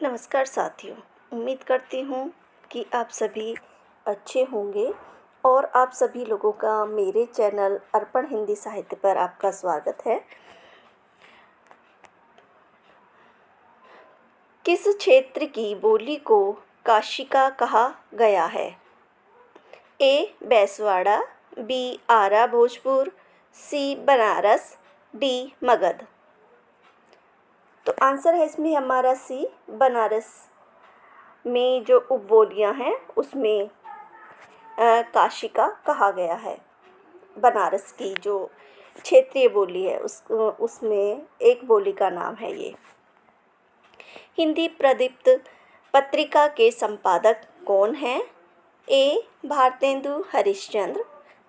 नमस्कार साथियों। उम्मीद करती हूँ कि आप सभी अच्छे होंगे और आप सभी लोगों का मेरे चैनल अर्पण हिंदी साहित्य पर आपका स्वागत है। किस क्षेत्र की बोली को काशिका कहा गया है? ए बैसवाड़ा, बी आरा भोजपुर, सी बनारस, डी मगध। तो आंसर है इसमें हमारा सी बनारस में जो उपबोलियाँ हैं उसमें काशिका कहा गया है। बनारस की जो क्षेत्रीय बोली है उसमें एक बोली का नाम है ये। हिंदी प्रदीप्त पत्रिका के संपादक कौन हैं? ए भारतेंदु हरिश्चंद्र,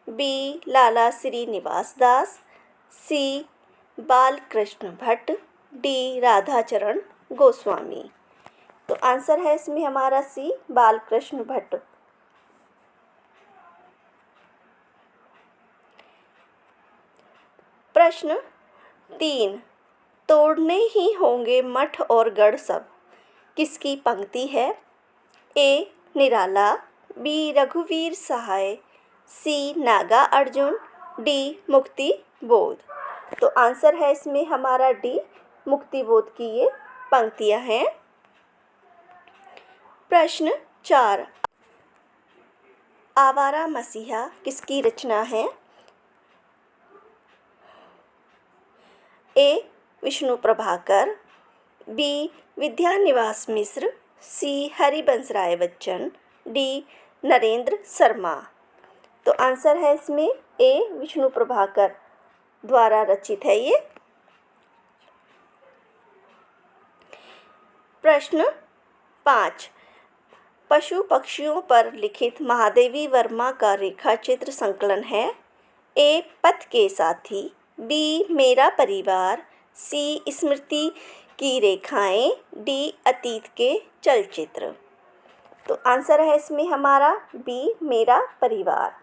बी लाला श्रीनिवास दास, सी बालकृष्ण भट्ट, डी राधाचरण गोस्वामी। तो आंसर है इसमें हमारा सी बालकृष्ण भट्ट। प्रश्न 3, तोड़ने ही होंगे मठ और गढ़ सब, किसकी पंक्ति है? ए निराला, बी रघुवीर सहाय, सी नागा अर्जुन, डी मुक्ति बोध। तो आंसर है इसमें हमारा डी मुक्ति बोध की ये पंक्तियां हैं। प्रश्न 4, आवारा मसीहा किसकी रचना है? ए विष्णु प्रभाकर, बी विद्यानिवास मिश्र, सी हरिवंश राय बच्चन, डी नरेंद्र शर्मा। तो आंसर है इसमें ए विष्णु प्रभाकर द्वारा रचित है ये। प्रश्न 5, पशु पक्षियों पर लिखित महादेवी वर्मा का रेखाचित्र संकलन है? ए पथ के साथी, बी मेरा परिवार, सी स्मृति की रेखाएं, डी अतीत के चलचित्र। तो आंसर है इसमें हमारा बी मेरा परिवार।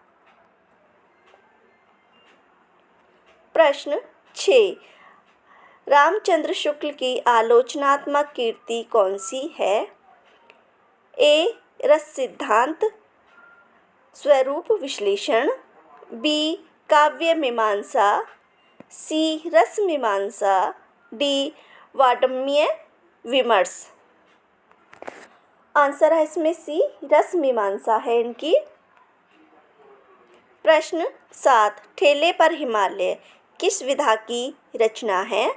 प्रश्न 6, रामचंद्र शुक्ल की आलोचनात्मक कृति कौन सी है? ए रस सिद्धांत, स्वरूप विश्लेषण, बी काव्य मीमांसा, सी रस मीमांसा, डी वाड्मय विमर्श। आंसर है इसमें सी रस मीमांसा है इनकी। प्रश्न 7, ठेले पर हिमालय किस विधा की रचना है?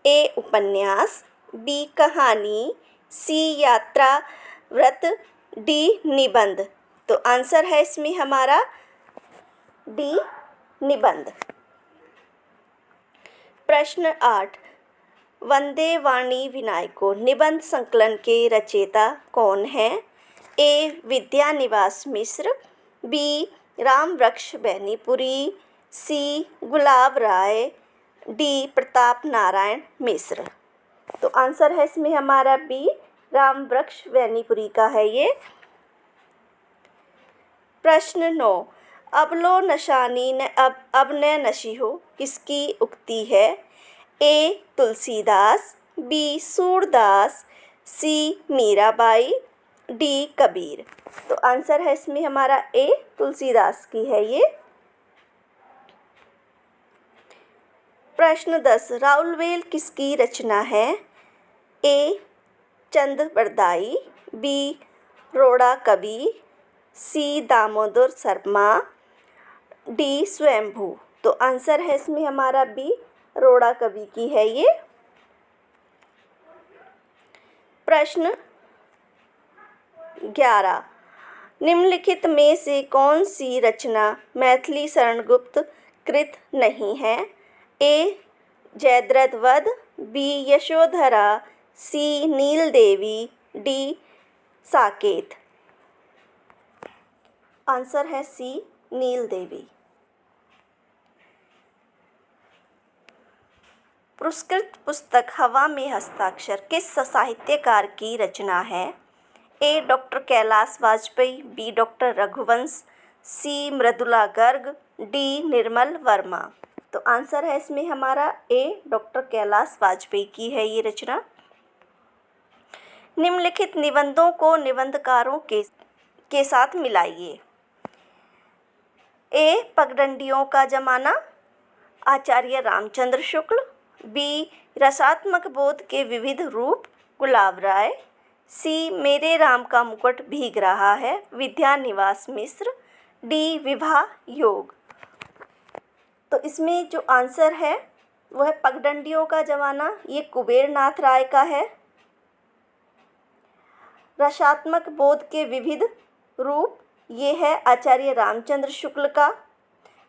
ए उपन्यास, बी कहानी, सी यात्रा व्रत, डी निबंध। तो आंसर है इसमें हमारा डी निबंध। प्रश्न 8, वंदे वाणी विनायको निबंध संकलन के रचयिता कौन है? ए विद्यानिवास मिश्र, बी रामवृक्ष बैनीपुरी, सी गुलाब राय, डी प्रताप नारायण मिश्र। तो आंसर है इसमें हमारा बी रामवृक्ष बैनीपुरी का है ये। प्रश्न 9, अब लो नशानी न अब न नशी हो किसकी उक्ति है? ए तुलसीदास, बी सूरदास, सी मीराबाई, डी कबीर। तो आंसर है इसमें हमारा ए तुलसीदास की है ये। प्रश्न 10, राउलवेल किसकी रचना है? ए चंद बरदाई, बी रोड़ा कवि, सी दामोदर शर्मा, डी स्वयंभू। तो आंसर है इसमें हमारा बी रोड़ा कवि की है ये। प्रश्न 11, निम्नलिखित में से कौन सी रचना मैथिली शरणगुप्त कृत नहीं है? ए जयद्रथ वध, बी यशोधरा, सी नील देवी, डी साकेत। आंसर है सी नील देवी। पुरस्कृत पुस्तक हवा में हस्ताक्षर किस साहित्यकार की रचना है? A doctor Kailash Vajpeyi, B doctor Raghuvansh, C Mridula Garg, D Nirmal Verma. तो आंसर है इसमें हमारा ए डॉक्टर कैलाश वाजपेयी की है ये रचना। निम्नलिखित निबंधों को निबंधकारों के साथ मिलाइए। ए. पगडंडियों का जमाना, आचार्य रामचंद्र शुक्ल। बी. रसात्मक बोध के विविध रूप, गुलाब राय। सी. मेरे राम का मुकुट भीग रहा है, विद्यानिवास मिश्र। डी. विवाह योग। तो इसमें जो आंसर है वो है पगडंडियों का जमाना, ये कुबेर नाथ राय का है। रसात्मक बोध के विविध रूप, ये है आचार्य रामचंद्र शुक्ल का।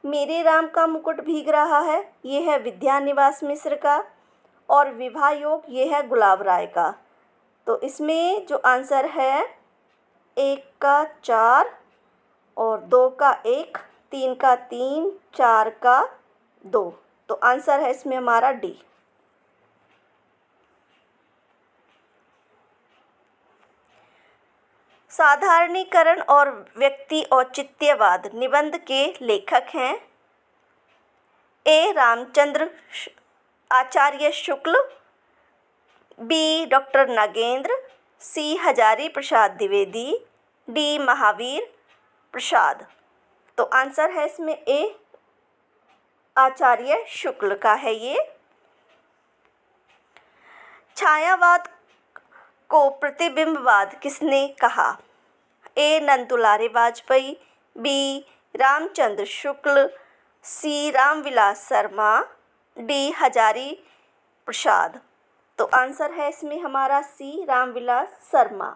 मेरे राम का मुकुट भीग रहा है, ये है विद्यानिवास मिश्र का। और विवाह योग, ये है गुलाब राय का। तो इसमें जो आंसर है 1 का 4 और 2 का 1, 3 का 3, 4 का 2। तो आंसर है इसमें हमारा डी। साधारणीकरण और व्यक्ति औचित्यवाद निबंध के लेखक हैं। ए. रामचंद्र आचार्य शुक्ल। बी. डॉक्टर नागेंद्र। सी. हजारी प्रसाद द्विवेदी। डी. महावीर प्रसाद। तो आंसर है इसमें ए. आचार्य शुक्ल का है ये। छायावाद को प्रतिबिंबवाद किसने कहा? ए. नंदुलारे वाजपेयी। बी. रामचंद्र शुक्ल। सी. रामविलास शर्मा। डी. हजारी प्रसाद। तो आंसर है इसमें हमारा सी. रामविलास शर्मा।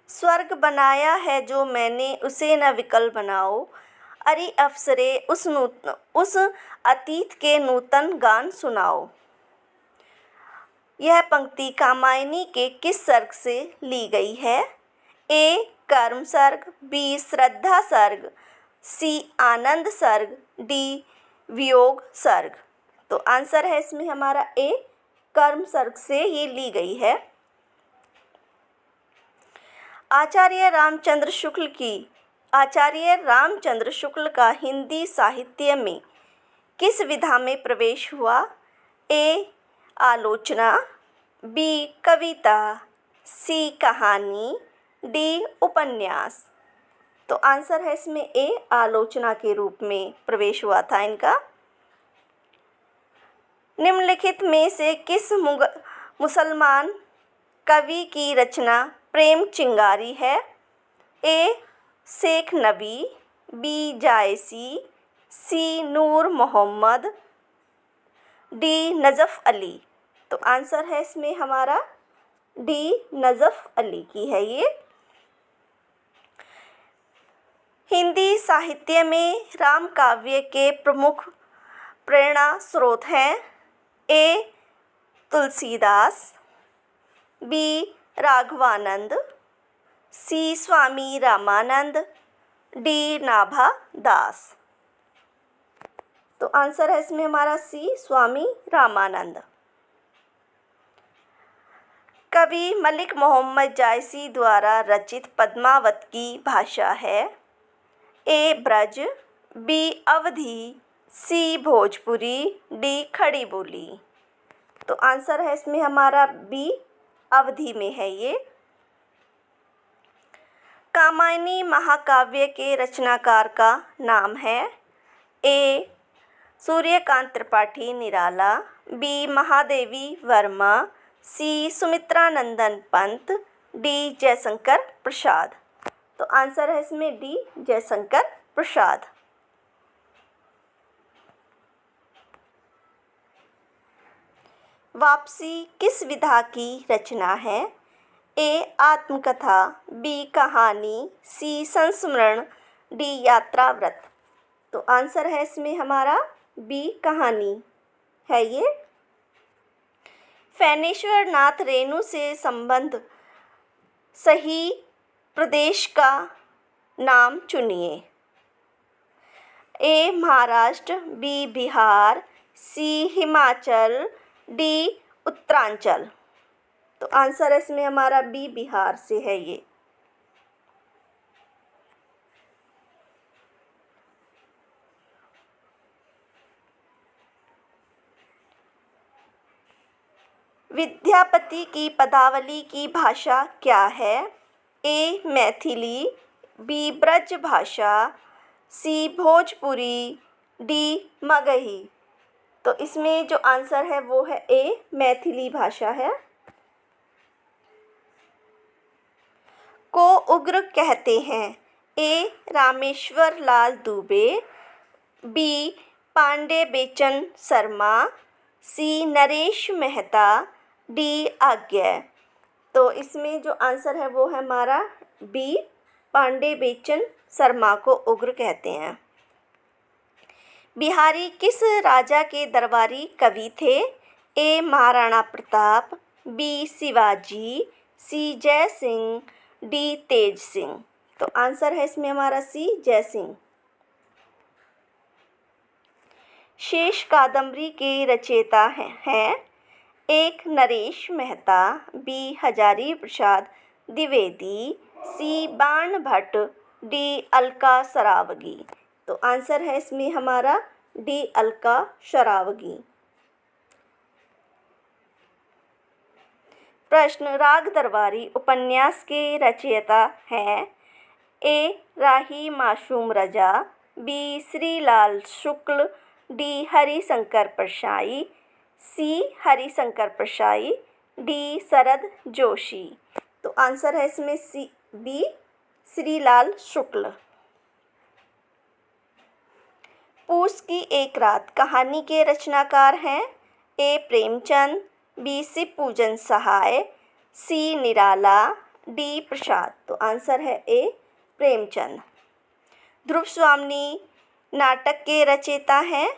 स्वर्ग बनाया है जो मैंने, उसे न विकल बनाओ। अरे अफसरे उस अतीत के नूतन गान सुनाओ। यह पंक्ति कामायनी के किस सर्ग से ली गई है? ए. कर्म सर्ग। बी. श्रद्धा सर्ग। सी. आनंद सर्ग। डी. वियोग सर्ग। तो आंसर है इसमें हमारा ए. कर्म सर्ग से ये ली गई है। आचार्य रामचंद्र शुक्ल का हिंदी साहित्य में किस विधा में प्रवेश हुआ? ए. आलोचना। बी. कविता। सी. कहानी। डी. उपन्यास। तो आंसर है इसमें ए. आलोचना के रूप में प्रवेश हुआ था इनका। निम्नलिखित में से किस मुसलमान कवि की रचना प्रेम चिंगारी है? ए. शेख नबी। बी. जायसी। सी. नूर मोहम्मद। डी. नजफ अली। तो आंसर है इसमें हमारा डी. नजफ अली की है ये। हिंदी साहित्य में राम काव्य के प्रमुख प्रेरणा स्रोत हैं। ए. तुलसीदास। बी. राघवानंद। सी. स्वामी रामानंद। डी. नाभा दास। तो आंसर है इसमें हमारा सी. स्वामी रामानंद। कवि मलिक मोहम्मद जायसी द्वारा रचित पद्मावत की भाषा है? ए. ब्रज। बी. अवधी। सी. भोजपुरी। डी. खड़ी बोली। तो आंसर है इसमें हमारा बी. अवधि में है ये। कामायनी महाकाव्य के रचनाकार का नाम है? ए. सूर्यकांत त्रिपाठी निराला। बी. महादेवी वर्मा। सी. सुमित्रानंदन पंत। डी. जयशंकर प्रसाद। तो आंसर है इसमें डी. जयशंकर प्रसाद। वापसी किस विधा की रचना है? ए. आत्मकथा। बी. कहानी। सी. संस्मरण। डी. यात्रा व्रत। तो आंसर है इसमें हमारा बी. कहानी है ये। फैनेश्वर नाथ रेणु से संबंध सही प्रदेश का नाम चुनिए। ए. महाराष्ट्र। बी. बिहार। सी. हिमाचल। डी. उत्तरांचल। तो आंसर इसमें हमारा बी. बिहार से है ये। विद्यापति की पदावली की भाषा क्या है? ए मैथिली, बी ब्रज भाषा, सी भोजपुरी, डी मगही। तो इसमें जो आंसर है वो है ए मैथिली भाषा है। को उग्र कहते हैं? ए रामेश्वर लाल दुबे, बी पांडे बेचन शर्मा, सी नरेश मेहता, डी आज्ञा। तो इसमें जो आंसर है वो है हमारा बी पांडे बेचन शर्मा को उग्र कहते हैं। बिहारी किस राजा के दरबारी कवि थे? ए महाराणा प्रताप, बी शिवाजी, सी जय सिंह, डी तेज सिंह। तो आंसर है इसमें हमारा सी जय सिंह। शेष कादंबरी के रचयिता हैं एक नरेश मेहता, बी हजारी प्रसाद द्विवेदी, सी बाण भट्ट, डी अलका सरावगी। तो आंसर है इसमें हमारा डी अलका सरावगी। प्रश्न, राग दरबारी उपन्यास के रचयिता हैं ए राही मासूम रजा, बी श्रीलाल शुक्ल, डी हरिशंकर परसाई, सी हरिशंकर परसाई, डी शरद जोशी। तो आंसर है इसमें सी बी श्रीलाल शुक्ल। पूस की एक रात कहानी के रचनाकार हैं ए प्रेमचंद, बी शिवपूजन सहाय, सी निराला, डी प्रसाद। तो आंसर है ए प्रेमचंद। ध्रुव स्वामिनी नाटक के रचयिता हैं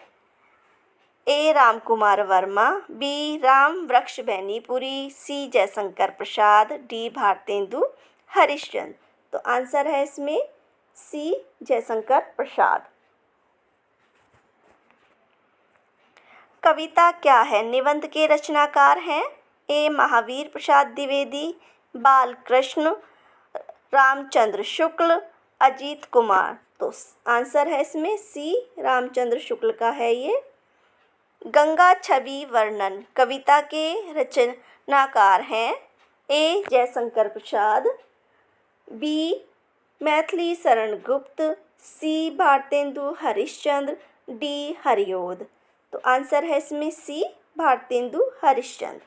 ए रामकुमार वर्मा, बी राम वृक्ष बैनीपुरी, सी जयशंकर प्रसाद, डी भारतेंदु हरिश्चंद्र। तो आंसर है इसमें सी जयशंकर प्रसाद। कविता क्या है? निबंध के रचनाकार हैं ए महावीर प्रसाद द्विवेदी, बालकृष्ण, रामचंद्र शुक्ल, अजीत कुमार। तो आंसर है इसमें सी रामचंद्र शुक्ल का है ये। गंगा छवि वर्णन कविता के रचनाकार हैं ए जयशंकर प्रसाद, बी मैथिली शरण गुप्त, सी भारतेंदु हरिश्चंद्र, डी हरिओद। तो आंसर है इसमें सी भारतेंदु हरिश्चंद्र।